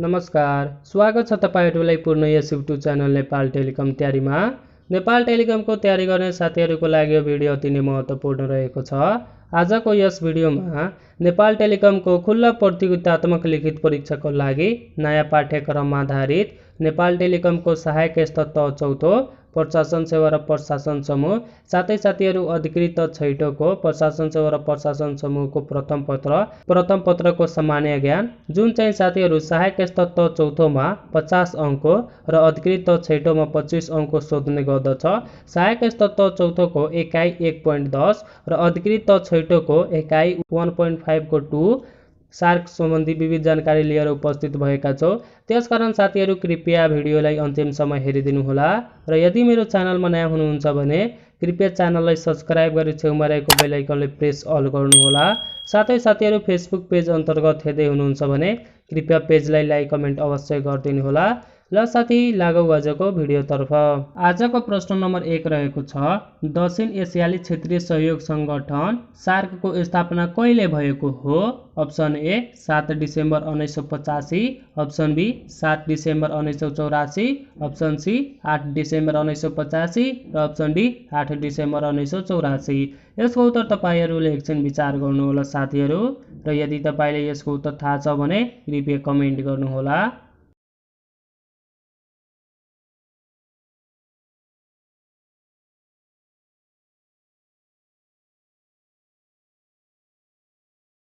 नमस्कार, स्वागत छ तपाईहरुलाई पूर्ण यस युट्युब च्यानल नेपाल टेलिकम तयारीमा। नेपाल टेलिकमको तयारी गर्ने साथीहरुको लागि यो भिडियो अति नै महत्त्वपूर्ण रहेको छ। आजको यस भिडियोमा नेपाल टेलिकमको खुल्ला प्रतियोगितात्मक लिखित परीक्षाको लागि नयाँ पाठ्यक्रममा आधारित नेपाल टेलिकमको सहायक तत्व चौथो प्रशासन सेवा र प्रशासन समूह साथै साथीहरु अधिकृत छैटौको प्रशासन सेवा र प्रशासन समूहको प्रथम पत्रको सामान्य ज्ञान जुन चाहिँ साथीहरु सहायक तत्व चौथोमा 50 अंक र अधिकृत छैटौमा 25 अंक सोध्ने गर्दछ। सहायक तत्व चौथोको एकाइ 1.10 र अधिकृत छैटौको एकाइ 1.5 को 2 सार्क सम्बन्धी विविध जानकारी लिएर उपस्थित भएका छौं। त्यसकारण साथीहरु कृपया भिडियोलाई अन्तिमसम्म हेरिदिनु होला र यदि मेरो च्यानलमा नयाँ हुनुहुन्छ भने कृपया च्यानललाई सब्स्क्राइब गरी छेउमा रहेको बेल आइकनलाई प्रेस अल गर्नु होला। साथै साथीहरु फेसबुक पेज अन्तर्गत हेर्दै हुनुहुन्छ भने कृपया पेजलाई लाइक कमेन्ट अवश्य गरिदिनु होला। ल साथी लागौ आजको भिडियोतर्फ। आजको प्रश्न नम्बर 1 रहेको छ दक्षिण एसियाली क्षेत्रीय सहयोग संगठन सार्कको स्थापना कहिले भएको हो? Option A 7 December 1985, option B 7 December 1984, option C 8 December 1985 र अप्सन डी 8 डिसेम्बर 1984। यसको उत्तर तपाईहरुले एकछिन विचार गर्नु होला साथीहरु र यदि तपाईले यसको उत्तर थाहा छ भने कृपया कमेन्ट गर्नु होला।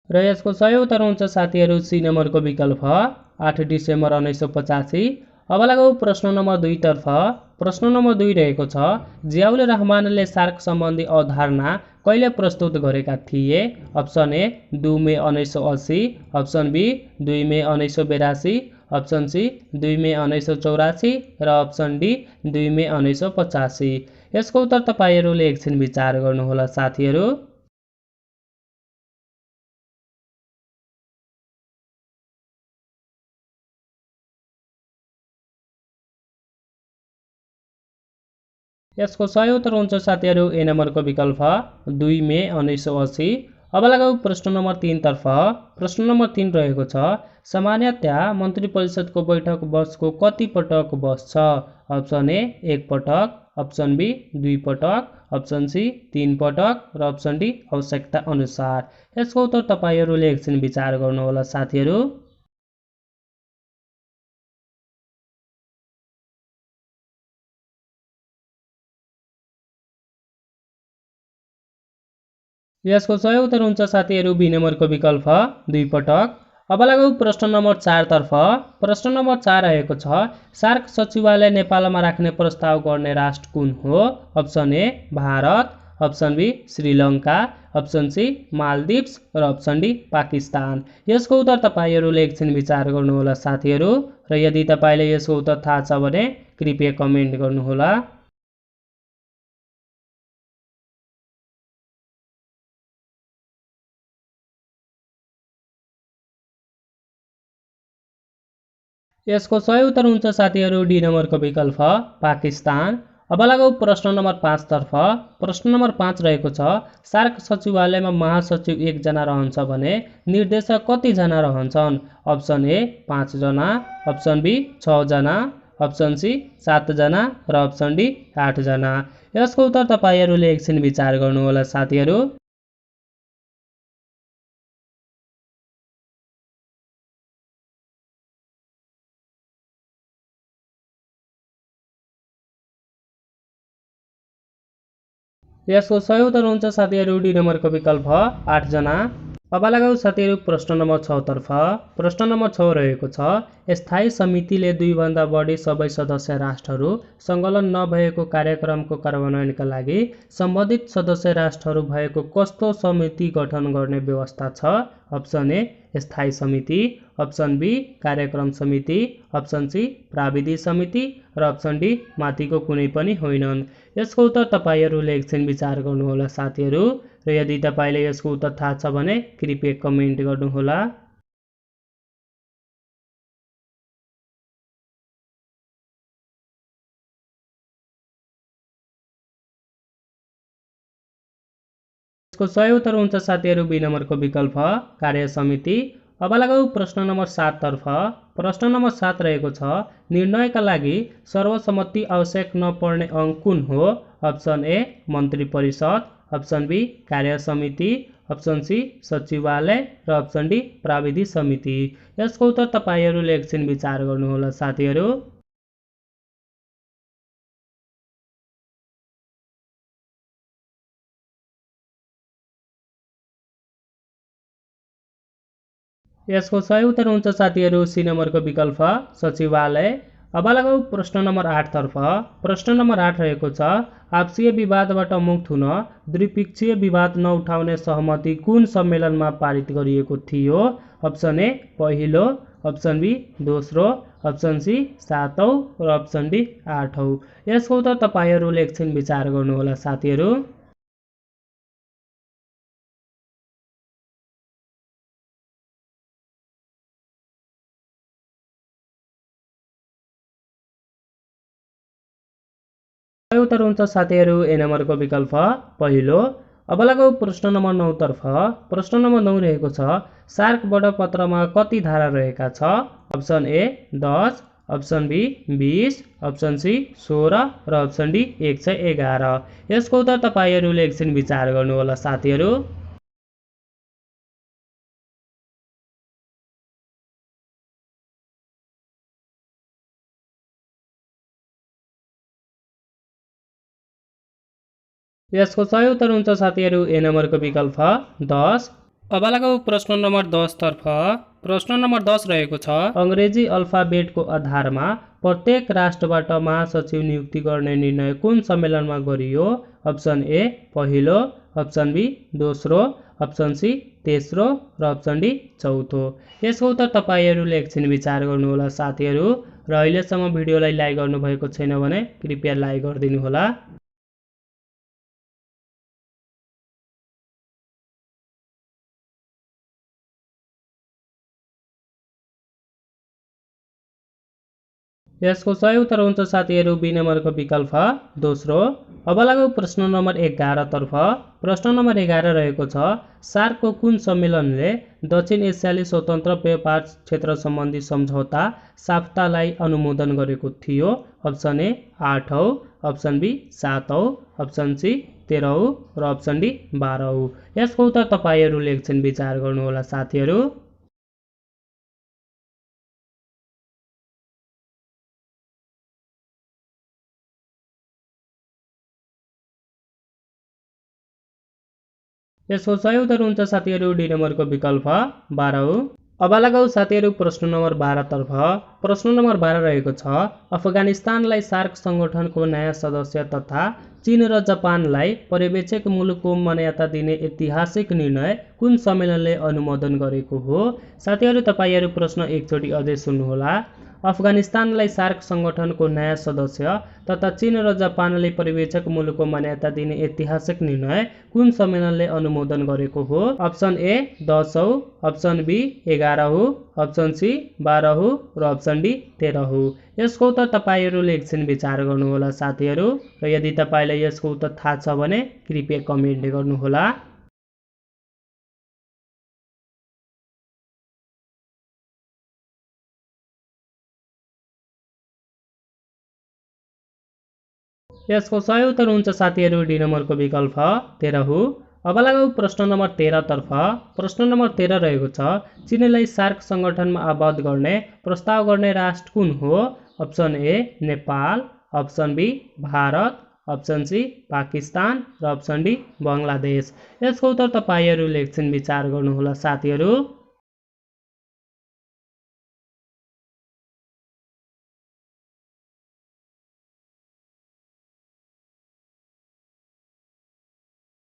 र यसको सही उत्तर हुन्छ साथीहरु सी नम्बरको विकल्प 8 डिसेम्बर 1985। अब लागौ प्रश्न नम्बर 2 तर्फ। प्रश्न नम्बर 2 रहेको छ जियाउल रहमानले सार्क सम्बन्धी अवधारणा कहिले प्रस्तुत गरेका थिए? Option A 2 May 1980, option B 2 May 1982, option C 2 May 1984 र अप्सन डी 2 मे 1985। यसको उत्तर तपाईहरुले एकछिन विचार गर्नु होला साथीहरु। यसको सही उत्तर हुन्छ साथीहरु ए नम्बरको विकल्प 2 मे 1980। अब लगाऊ प्रश्न नम्बर 3 तर्फ। प्रश्न नम्बर 3 रहेको छ सामान्यतया मन्त्री परिषदको बैठक वर्षको कति पटक बस्छ? अप्सन ए 1 पटक, अप्सन बी 2 पटक, अप्सन सी 3 पटक र अप्सन डी आवश्यकता अनुसार। यसको उत्तर तपाईहरुले एकछिन विचार गर्नु होला साथीहरु। यसको सही उत्तर हुन्छ साथीहरु बी नम्बरको विकल्प 2 पटक। अब लागौ प्रश्न नम्बर 4 तर्फ। प्रश्न नम्बर 4 रहेको छ सार्क सचिवालय नेपालमा राख्ने प्रस्ताव गर्ने राष्ट्र कुन हो? Option A Bharat, option B Sri Lanka, option C Maldives र अप्सन डी पाकिस्तान। यसको उत्तर तपाईहरुले एकछिन विचार गर्नु होला साथीहरु र यदि तपाईले यसको उत्तर थाहा छ भने कृपया कमेन्ट गर्नु होला। यसको सही उत्तर हुन्छ साथीहरु डी नम्बरको विकल्प पाकिस्तान। अब लागौ प्रश्न नम्बर 5 तर्फ। प्रश्न नम्बर 5 रहेको छ सार्क सचिवालयमा महासचिव 1 जना रहन्छ भने निर्देशक कति जना रहन्छन्? अप्सन ए 5 जना, अप्सन बी 6 जना, अप्सन सी 7 जना र अप्सन डी 8 जना। यसको उत्तर तपाईहरुले एकछिन विचार गर्नु होला साथीहरु। यसको सही उत्तर हुन्छ साथीहरु डी नम्बरको विकल्प 8 जना। अब लगाऊ साथीहरु प्रश्न नम्बर 6 तर्फ। प्रश्न नम्बर 6 रहेको छ स्थायी समितिले 2 भन्दा बढी सबै सदस्य राष्ट्रहरू संलग्न नभएको कार्यक्रमको कार्यान्वयनका लागि सम्बन्धित सदस्य राष्ट्रहरू भएको कस्तो समिति गठन गर्ने व्यवस्था छ? अप्सन ए स्थायी समिति, अप्सन बी कार्यक्रम समिति, अप्सन सी प्राविधिक समिति र अप्सन डी माथिको कुनै पनि होइनन्। यसको उत्तर तपाईहरुले एकछिन विचार गर्नु होला साथीहरु र यदि तपाईले यसको उत्तर थाहा छ भने कृपया कमेन्ट गर्नु होला। यसको सही उत्तर हुन्छ साथीहरु बी नम्बरको विकल्प कार्य समिति। अब लगाऊ प्रश्न नम्बर 7 तर्फ। प्रश्न नम्बर 7 रहेको छ निर्णयका लागि सर्वसम्मति आवश्यक नपर्ने अङ्क कुन हो? अप्सन ए मन्त्री परिषद, अप्सन बी कार्य समिति, अप्सन सी सचिवालय र अप्सन डी प्राविधिक समिति। यसको उत्तर तपाईहरूले एकछिन विचार गर्नुहोला साथीहरू। यसको सही उत्तर हुन्छ साथीहरू सी नम्बरको विकल्प सचिवालय। अब लगाऊ प्रश्न नम्बर 8 तर्फ। प्रश्न नम्बर 8 रहेको छ आपसीय विवादबाट मुक्त हुन द्विपक्षीय विवाद नउठाउने सहमति कुन सम्मेलनमा पारित गरिएको थियो? अप्सन ए पहिलो, अप्सन बी दोस्रो, अप्सन सी सातौं र अप्सन डी आठौं। यसको उत्तर तपाईहरूले एकछिन विचार गर्नुहोला साथीहरू। सही उत्तर हुन्छ साथीहरू ए नम्बरको विकल्प पहिलो। अब लगाऊ प्रश्न नम्बर 9 तर्फ। प्रश्न नम्बर 9 रहेको छ सार्क बडपत्रमा कति धारा रहेका छ? Option A 10, option B 20, option C 16 र अप्सन डी 111। यसको उत्तर तपाईहरूले एकछिन विचार गर्नुहोला साथीहरू। यसको सही उत्तर हुन्छ साथीहरू ए नम्बरको विकल्प 10। अब लगाऊ प्रश्न नम्बर 10 तर्फ। प्रश्न नम्बर 10 रहेको छ अङ्ग्रेजी अल्फाबेटको आधारमा प्रत्येक राष्ट्रबाट महासचिव नियुक्ति गर्ने निर्णय कुन सम्मेलनमा गरियो? अप्सन ए पहिलो, अप्सन बी दोस्रो, अप्सन सी तेस्रो र अप्सन डी चौथो। यसको उत्तर तपाईहरूले एकछिन विचार गर्नुहोला साथीहरू र अहिलेसम्म भिडियोलाई लाइक गर्नुभएको छैन भने कृपया लाइक गरिदिनुहोला। यसको सही उत्तर हुन्छ साथीहरू बी नम्बरको विकल्प दोस्रो। अब लगाऊ प्रश्न नम्बर 11 तर्फ। प्रश्न नम्बर 11 रहेको छ सार्कको कुन सम्मेलनले दक्षिण एसियाली स्वतन्त्र व्यापार क्षेत्र सम्बन्धी सम्झौता साफ्तालाई अनुमोदन गरेको थियो? अप्सन ए आठौं, अप्सन बी सातौं, अप्सन सी तेह्रौं र अप्सन डी 12औं। यसको उत्तर तपाईहरूले एकछिन विचार गर्नुहोला साथीहरू। यसको सही उत्तर हुन्छ साथीहरू डी नम्बरको विकल्प 12औं। अब लगाऊ साथीहरू प्रश्न नम्बर 12 तर्फ। प्रश्न नम्बर 12 रहेको छ अफगानिस्तानलाई सार्क संगठनको नयाँ सदस्य तथा चीन र जापानलाई पर्यवेक्षक मुलुकको मान्यता दिने ऐतिहासिक निर्णय कुन सम्मेलनले अनुमोदन गरेको हो? साथीहरू तपाईहरू प्रश्न एकचोटि अझै सुन्नुहोला। अफगानिस्तानलाई सार्क संगठनको नयाँ सदस्य तथा चीन र जापानले पर्यवेक्षक मुलुकको मान्यता दिने ऐतिहासिक निर्णय कुन सम्मेलनले अनुमोदन गरेको हो? अप्सन ए 10औं, अप्सन बी 11औं, अप्सन सी 12औं र अप्सन डी 13औं। यसको उत्तर तपाईहरूले एकछिन विचार गर्नुहोला साथीहरू र यदि तपाईँलाई यसको उत्तर थाहा छ भने कृपया कमेन्ट गर्नुहोला। यसको सही उत्तर हुन्छ साथीहरू डी नम्बरको विकल्प 13औं। अब लगाऊ प्रश्न नम्बर 13 तर्फ। प्रश्न नम्बर 13 रहेको छ चीनलाई सार्क संगठनमा आबद्ध गर्ने प्रस्ताव गर्ने राष्ट्र कुन हो? Option A Nepal, option B Bharat, option C Pakistan र अप्सन डी बङ्गलादेश। यसको उत्तर तपाईहरूले एकछिन विचार गर्नुहोला साथीहरू।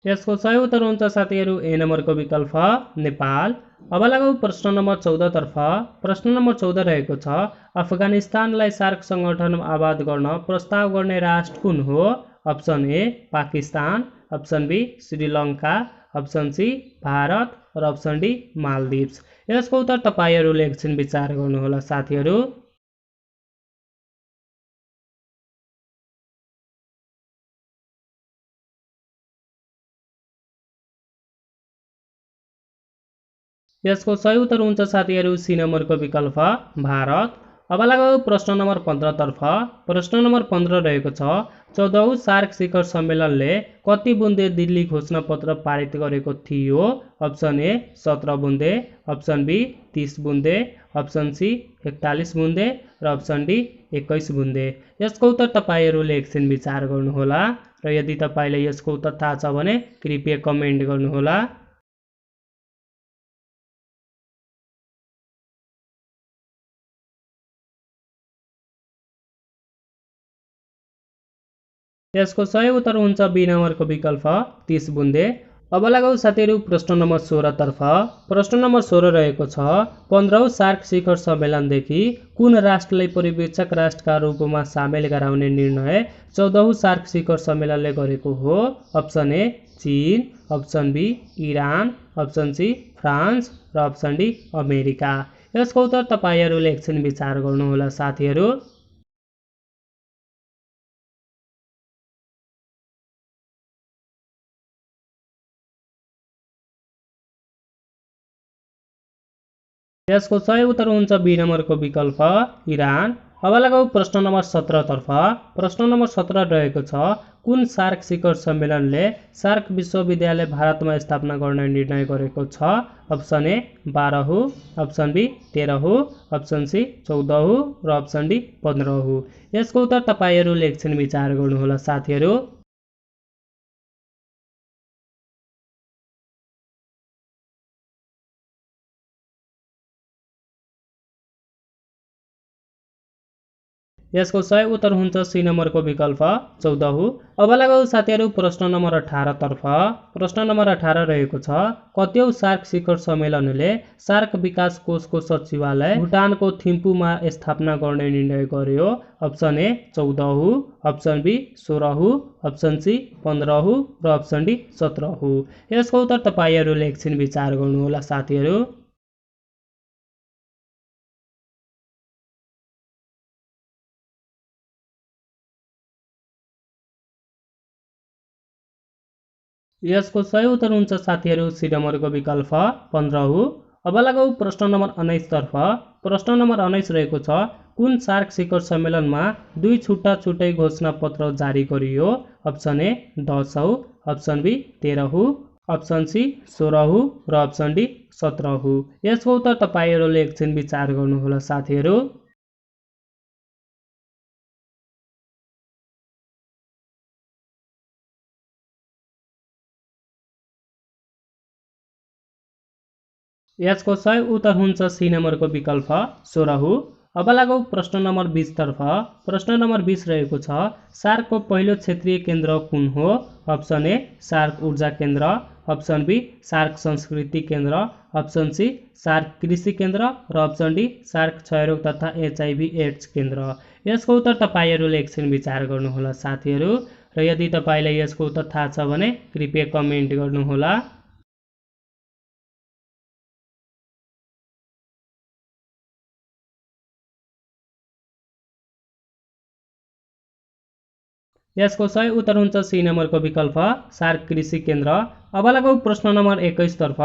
यसको सही उत्तर हुन्छ साथीहरू ए नम्बरको विकल्प नेपाल। अब लगाऊ प्रश्न नम्बर 14 तर्फ। प्रश्न नम्बर 14 रहेको छ अफगानिस्तानलाई सार्क संगठनमा आबद्ध गर्न प्रस्ताव गर्ने राष्ट्र कुन हो? Option A Pakistan, option B Sri Lanka, option C Bharat र अप्सन डी मालदिप्स। यसको उत्तर तपाईहरूले एकछिन विचार गर्नुहोला साथीहरू। यसको सही उत्तर हुन्छ साथीहरू सी नम्बरको विकल्प भारत। अब लागौ प्रश्न नम्बर 15 तर्फ। प्रश्न नम्बर 15 रहेको छ 14औं सार्क शिखर सम्मेलनले कति बुन्दे दिल्ली घोषणा पत्र पारित गरेको थियो? अप्सन ए 17 बुन्दे, अप्सन बी 30 बुन्दे, अप्सन सी 41 बुन्दे र अप्सन डी 21 बुन्दे। यसको उत्तर तपाईहरूले एकछिन विचार गर्नुहोला र यदि तपाईले यसको उत्तर थाहा छ भने कृपया कमेन्ट गर्नुहोला। यसको सही उत्तर हुन्छ बी नम्बरको विकल्प 30 बुन्दे। अब लागौ साथीहरू प्रश्न नम्बर 16 तर्फ। प्रश्न नम्बर 16 रहेको छ 15औं सार्क शिखर सम्मेलनदेखि कुन राष्ट्रलाई पर्यवेक्षक राष्ट्रका रूपमा सामेल गराउने निर्णय 14औं सार्क शिखर सम्मेलनले गरेको हो? अप्सन ए चीन, option B Iran, option C France र अप्सन डी अमेरिका। यसको उत्तर तपाईहरूले एकछिन विचार गर्नुहोला साथीहरू। यसको सही उत्तर हुन्छ बी नम्बरको विकल्प इरान। अब लागौ प्रश्न नम्बर 17 तर्फ। प्रश्न नम्बर 17 रहेको छ कुन सार्क शिखर सम्मेलनले सार्क विश्वविद्यालय भारतमा स्थापना गर्ने निर्णय गरेको छ? अप्सन ए 12औं, अप्सन बी 13औं, अप्सन सी 14औं र अप्सन डी 15औं। यसको उत्तर तपाईहरूले एकछिन विचार गर्नुहोला साथीहरू। यसको सही उत्तर हुन्छ सी नम्बरको विकल्प 14औं। अब लागौ साथीहरू प्रश्न नम्बर 18 तर्फ। प्रश्न नम्बर 18 रहेको छ कतिऔं सार्क शिखर सम्मेलनले सार्क विकास कोषको सचिवालय भुटानको थिम्पूमा स्थापना गर्ने निर्णय गर्यो? अप्सन ए 14औं, अप्सन बी 16औं, अप्सन सी 15औं र अप्सन डी 17औं। यसको उत्तर तपाईहरूले एकछिन विचार गर्नुहोला साथीहरू। यसको सही उत्तर हुन्छ साथीहरू सी नम्बरको विकल्प 15औं। अब लागौ प्रश्न नम्बर 19 तर्फ। प्रश्न नम्बर 19 रहेको छ कुन सार्क शिखर सम्मेलनमा दुई छुट्टा छुट्टै घोषणा पत्र जारी गरियो? अप्सन ए 10औं, अप्सन बी 13औं, अप्सन सी 16औं र अप्सन डी 17औं। यसको उत्तर तपाईहरूले एकछिन विचार गर्नुहोला साथीहरू। यसको सही उत्तर हुन्छ सी नम्बरको विकल्प 16औं। अब लागौ प्रश्न नम्बर 20 तर्फ। प्रश्न नम्बर 20 रहेको छ सार्कको पहिलो क्षेत्रीय केन्द्र कुन हो? अप्सन ए सार्क ऊर्जा केन्द्र, अप्सन बी सार्क संस्कृति केन्द्र, अप्सन सी सार्क कृषि केन्द्र र अप्सन डी सार्क क्षयरोग तथा HIV एड्स केन्द्र। यसको उत्तर तपाईहरूले एकछिन विचार गर्नुहोला साथीहरू र यदि तपाईलाई यसको उत्तर थाहा छ भने कृपया कमेन्ट गर्नुहोला। यसको सही उत्तर हुन्छ सी नम्बरको विकल्प सार्क कृषि केन्द्र। अब लागौ प्रश्न नम्बर 21 तर्फ।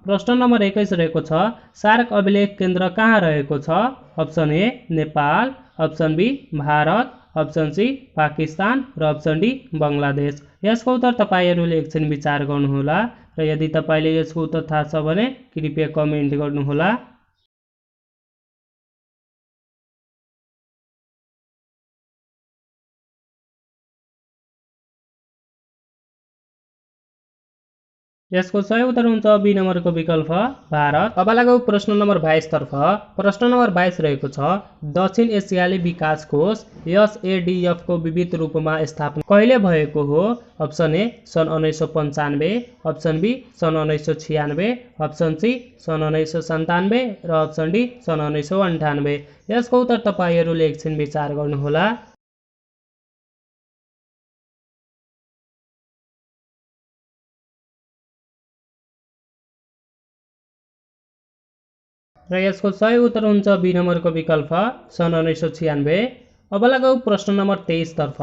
प्रश्न नम्बर 21 रहेको छ सार्क अभिलेख केन्द्र कहाँ रहेको छ? Option A Nepal, option B Bharat, option C Pakistan र अप्सन डी बङ्गलादेश। यसको उत्तर तपाईहरूले एकछिन विचार गर्नुहोला र यदि तपाईले यसको उत्तर थाहा छ भने कृपया कमेन्ट गर्नुहोला। यसको सही उत्तर हुन्छ बी नम्बरको विकल्प भारत। अब लागौ प्रश्न नम्बर 22 तर्फ। प्रश्न नम्बर 22 रहेको छ दक्षिण एसियाली विकास कोष SADF को विविध रूपमा स्थापना कहिले भएको हो? अप्सन ए सन् 1995, अप्सन बी सन् 1996, अप्सन सी सन् 1997 र अप्सन डी सन् 1998। यसको उत्तर तपाईहरूले एकछिन विचार गर्नुहोला। र यसको सही उत्तर हुन्छ बी नम्बरको विकल्प सन् 1996। अब लगाऊ प्रश्न नम्बर 23 तर्फ।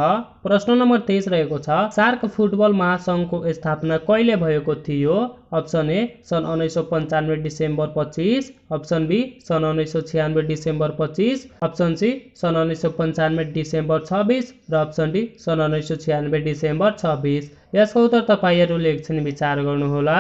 प्रश्न नम्बर 23 रहेको छ सार्क फुटबल महासंघको स्थापना कहिले भएको थियो? अप्सन ए सन् 1995 डिसेम्बर 25, अप्सन बी सन् 1996 डिसेम्बर 25, अप्सन सी सन् 1995 डिसेम्बर 26 र अप्सन डी सन् 1996 डिसेम्बर 26। यसको उत्तर तपाईहरुले एकछिन विचार गर्नुहोला।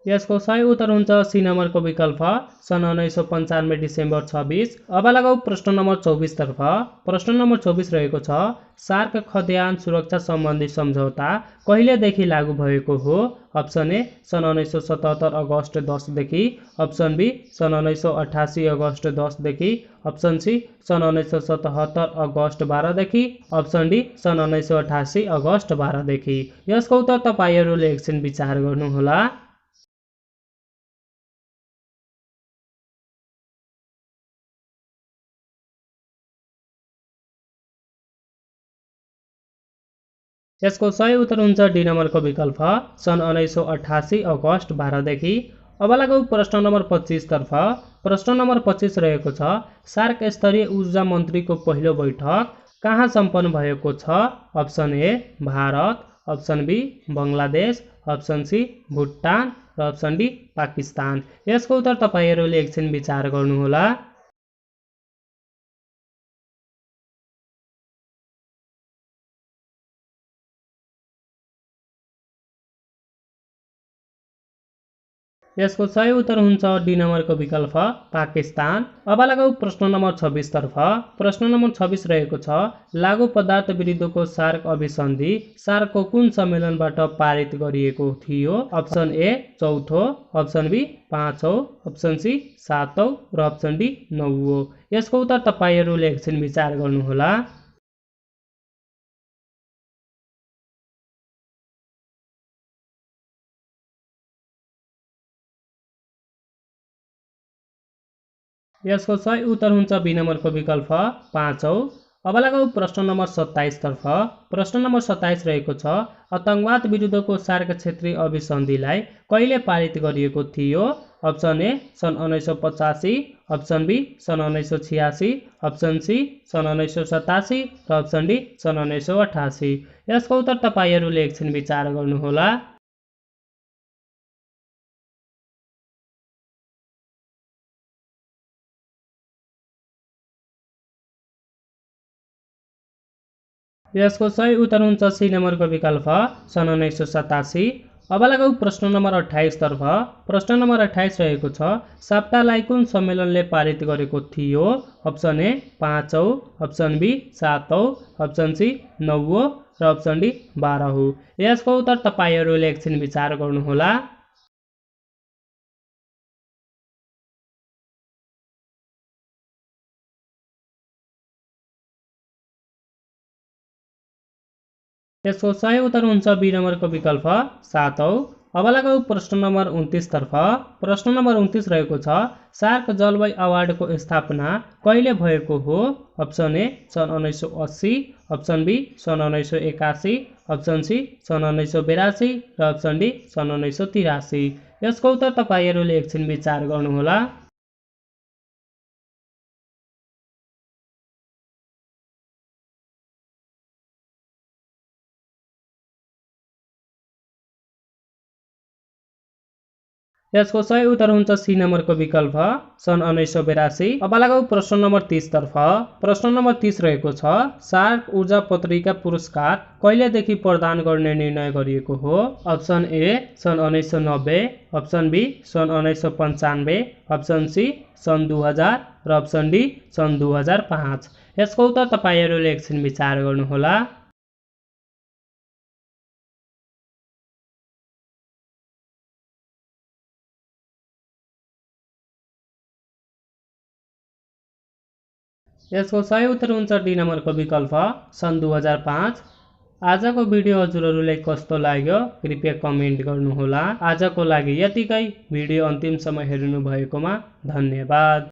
यसको सही उत्तर हुन्छ सी नम्बरको विकल्प सन् 1995 डिसेम्बर 26। अब लगाऊ प्रश्न नम्बर 24 तर्फ। प्रश्न नम्बर 24 रहेको छ सार्क खाद्यान्न सुरक्षा सम्बन्धी सम्झौता कहिलेदेखि लागू भएको हो? अप्सन ए सन् 1977 अगस्त 10 देखि, अप्सन बी सन् 1988 अगस्त 10 देखि, अप्सन सी सन् 1977 अगस्त 12 देखि, अप्सन डी सन् 1988 अगस्त 12 देखि। यसको उत्तर तपाईहरुले एकछिन विचार गर्नुहोला। यसको सही उत्तर हुन्छ डी नम्बरको विकल्प सन् 1988 अगस्त 12 देखि। अब लगाऊ प्रश्न नम्बर 25 तर्फ। प्रश्न नम्बर 25 रहेको छ सार्क स्तरीय ऊर्जा मन्त्रीको पहिलो बैठक कहाँ सम्पन्न भएको छ? Option A Bharat, option B Bangladesh, option C Bhutan र अप्सन डी पाकिस्तान। यसको उत्तर तपाईहरुले एकछिन विचार गर्नुहोला। यसको सही उत्तर हुन्छ डी नम्बरको विकल्प पाकिस्तान। अब लगाऊ प्रश्न नम्बर 26 तर्फ। प्रश्न नम्बर 26 रहेको छ लागू पदार्थ विरुद्धको सार्क अभिसन्धि सार्कको कुन सम्मेलनबाट पारित गरिएको थियो? अप्सन ए चौथो, अप्सन बी पाँचौं, अप्सन सी सातौं र अप्सन डी नौवौं। यसको उत्तर तपाईहरुले एकछिन विचार गर्नुहोला। यसको सही उत्तर हुन्छ बी नम्बरको विकल्प पाँचौं। अब लगाऊ प्रश्न नम्बर 27 तर्फ। प्रश्न नम्बर 27 रहेको छ आतंकवाद विरुद्धको सार्क क्षेत्रीय अभिसन्धिलाई कहिले पारित गरिएको थियो? अप्सन ए सन् 1985, अप्सन बी सन् 1986, अप्सन सी सन् 1987 र अप्सन डी सन् 1988। यसको उत्तर तपाईहरुले एकछिन विचार गर्नुहोला। यसको सही उत्तर हुन्छ सी नम्बरको विकल्प सन् 1987। अब लगाऊ प्रश्न नम्बर 28 तर्फ। प्रश्न नम्बर 28 रहेको छ साप्तालाई कुन सम्मेलनले पारित गरेको थियो? अप्सन ए पाँचौं, अप्सन बी सातौं, अप्सन सी नौवौं र अप्सन डी 12औं। यसको उत्तर तपाईहरुले एकछिन विचार गर्नुहोला। यसको सही उत्तर हुन्छ बी नम्बरको विकल्प सातौं। अब लगाऊ प्रश्न नम्बर 29 तर्फ। प्रश्न नम्बर 29 रहेको छ सार्क जलवायु अवार्डको स्थापना कहिले भएको हो? अप्सन ए सन् 1980, अप्सन बी सन् 1981, अप्सन सी सन् 1982 र अप्सन डी सन् 1983। यसको उत्तर तपाईहरुले एकछिन विचार गर्नुहोला। यसको सही उत्तर हुन्छ सी नम्बरको विकल्प सन् 1982। अब लगाऊ प्रश्न नम्बर 30 तर्फ। प्रश्न नम्बर 30 रहेको छ सार्क ऊर्जा पत्रिका पुरस्कार कहिलेदेखि प्रदान गर्ने निर्णय गरिएको हो? अप्सन ए सन् 1990, अप्सन बी सन् 1995, अप्सन सी सन् 2000 र अप्सन डी सन् 2005। यसको उत्तर तपाईहरुले एकछिन विचार गर्नुहोला। यसको सही उत्तर हुन्छ डी नम्बरको विकल्प सन् 2005। आजको भिडियो हजुरहरूलाई कस्तो लाग्यो कृपया कमेन्ट गर्नुहोला। आजको लागि यतिकै। भिडियो अन्तिमसम्म हेर्नु भएकोमा धन्यवाद।